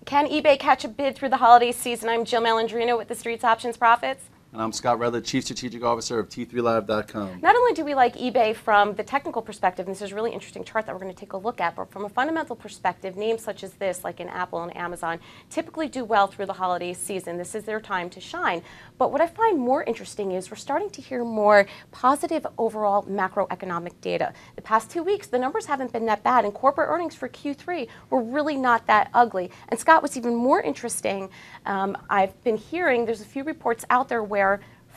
Can eBay catch a bid through the holiday season? I'm Jill Malandrino with the Street's Options Profits. And I'm Scott Redler, Chief Strategic Officer of T3Live.com. Not only do we like eBay from the technical perspective, and this is a really interesting chart that we're going to take a look at, but from a fundamental perspective, names such as this, like in Apple and Amazon, typically do well through the holiday season. This is their time to shine. But what I find more interesting is we're starting to hear more positive overall macroeconomic data. The past 2 weeks, the numbers haven't been that bad, and corporate earnings for Q3 were really not that ugly. And Scott, what's even more interesting, I've been hearing there's a few reports out there where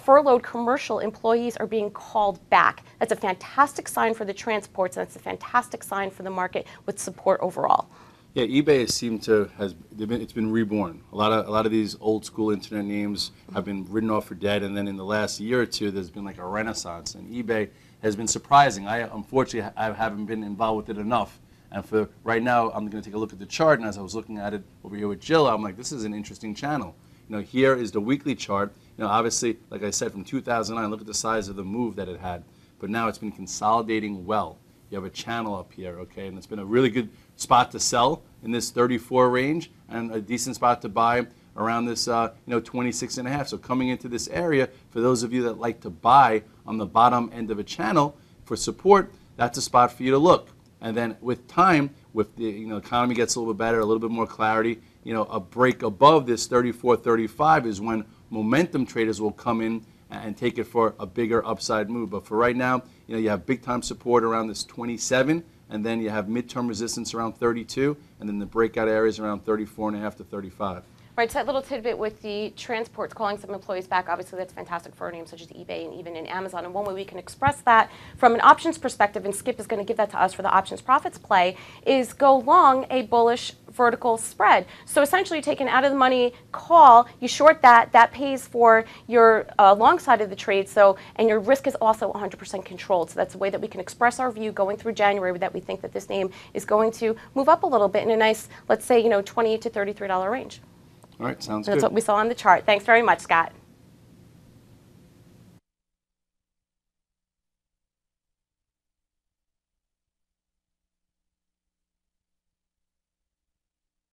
furloughed commercial employees are being called back. That's a fantastic sign for the transports, and it's a fantastic sign for the market with support overall. Yeah, eBay it's been reborn. A lot of these old school internet names have been written off for dead, and then in the last year or two, there's been like a renaissance, and eBay has been surprising. Unfortunately, I haven't been involved with it enough. And for right now, I'm going to take a look at the chart, and as I was looking at it over here with Jill, I'm like, this is an interesting channel. You know, here is the weekly chart. You know, obviously, like I said, from 2009, look at the size of the move that it had. But now it's been consolidating well. You have a channel up here, okay, and it's been a really good spot to sell in this 34 range, and a decent spot to buy around this, 26.5. So coming into this area, for those of you that like to buy on the bottom end of a channel for support, that's a spot for you to look. And then with time, with the economy gets a little bit better, a little bit more clarity, a break above this 34.35 is when momentum traders will come in and take it for a bigger upside move. But for right now, you have big time support around this 27, and then you have midterm resistance around 32, and then the breakout areas around 34.5 to 35. Right, so that little tidbit with the transports calling some employees back, obviously that's fantastic for names such as eBay and even in Amazon. And one way we can express that from an options perspective, and Skip is going to give that to us for the options profits play, is go long a bullish vertical spread. So essentially you take an out of the money call, you short that pays for your long side of the trade, and your risk is also 100% controlled. So that's a way that we can express our view going through January, that we think that this name is going to move up a little bit in a nice, let's say, $28 to $33 range. All right, sounds good. That's what we saw on the chart. Thanks very much, Scott.